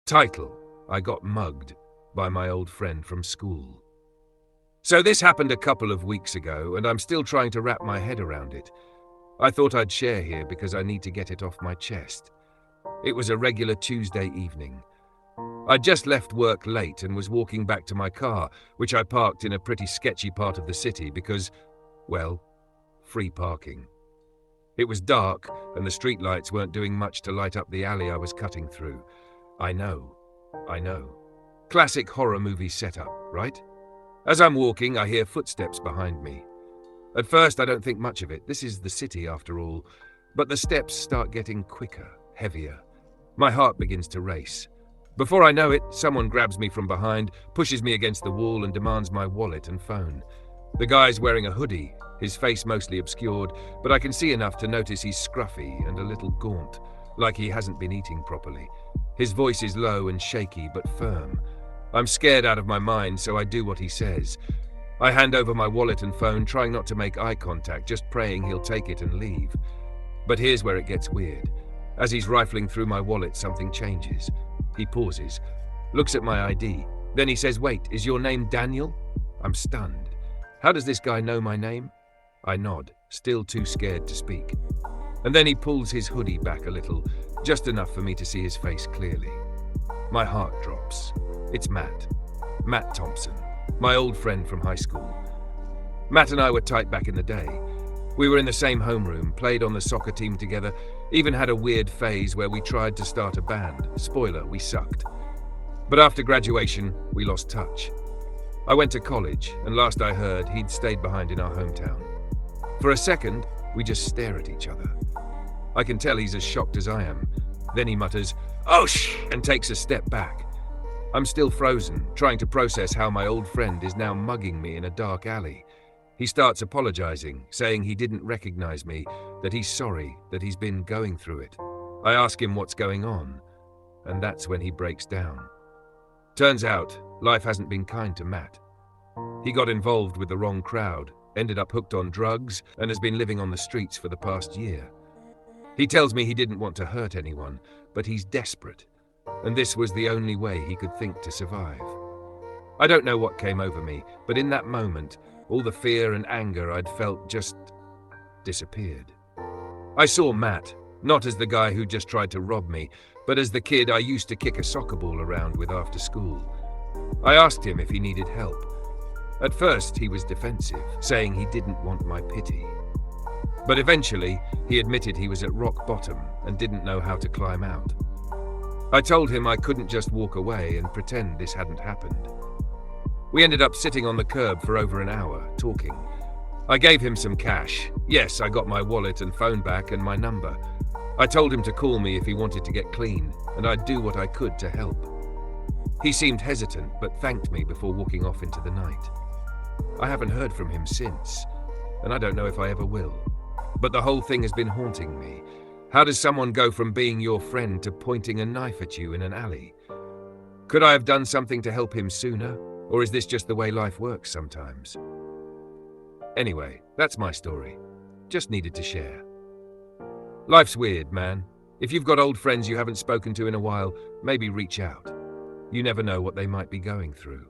Title: I got mugged by my old friend from school. So this happened a couple of weeks ago, and I'm still trying to wrap my head around it. I thought I'd share here because I need to get it off my chest. It was a regular Tuesday evening. I'd just left work late and was walking back to my car, which I parked in a pretty sketchy part of the city because, well, free parking. It was dark, and the streetlights weren't doing much to light up the alley I was cutting through. I know. Classic horror movie setup, right? As I'm walking, I hear footsteps behind me. At first, I don't think much of it. This is the city, after all. But the steps start getting quicker, heavier. My heart begins to race. Before I know it, someone grabs me from behind, pushes me against the wall, and demands my wallet and phone. The guy's wearing a hoodie, his face mostly obscured, but I can see enough to notice he's scruffy and a little gaunt, like he hasn't been eating properly. His voice is low and shaky, but firm. I'm scared out of my mind, so I do what he says. I hand over my wallet and phone, trying not to make eye contact, just praying he'll take it and leave. But here's where it gets weird. As he's rifling through my wallet, something changes. He pauses, looks at my ID. Then he says, "Wait, is your name Daniel?" I'm stunned. How does this guy know my name? I nod, still too scared to speak. And then he pulls his hoodie back a little, just enough for me to see his face clearly. My heart drops. It's Matt Thompson, my old friend from high school. Matt and I were tight back in the day. We were in the same homeroom, played on the soccer team together, even had a weird phase where we tried to start a band. Spoiler, we sucked. But after graduation, we lost touch. I went to college, and last I heard, he'd stayed behind in our hometown. For a second, we just stare at each other. I can tell he's as shocked as I am. Then he mutters, "Oh, shh!" and takes a step back. I'm still frozen, trying to process how my old friend is now mugging me in a dark alley. He starts apologizing, saying he didn't recognize me, that he's sorry, that he's been going through it. I ask him what's going on, and that's when he breaks down. Turns out, life hasn't been kind to Matt. He got involved with the wrong crowd, ended up hooked on drugs, and has been living on the streets for the past year. He tells me he didn't want to hurt anyone, but he's desperate, and this was the only way he could think to survive. I don't know what came over me, but in that moment, all the fear and anger I'd felt just disappeared. I saw Matt, not as the guy who just tried to rob me, but as the kid I used to kick a soccer ball around with after school. I asked him if he needed help. At first, he was defensive, saying he didn't want my pity. But eventually, he admitted he was at rock bottom and didn't know how to climb out. I told him I couldn't just walk away and pretend this hadn't happened. We ended up sitting on the curb for over an hour, talking. I gave him some cash. Yes, I got my wallet and phone back and my number. I told him to call me if he wanted to get clean, and I'd do what I could to help. He seemed hesitant, but thanked me before walking off into the night. I haven't heard from him since, and I don't know if I ever will. But the whole thing has been haunting me. How does someone go from being your friend to pointing a knife at you in an alley? Could I have done something to help him sooner? Or is this just the way life works sometimes? Anyway, that's my story. Just needed to share. Life's weird, man. If you've got old friends you haven't spoken to in a while, maybe reach out. You never know what they might be going through.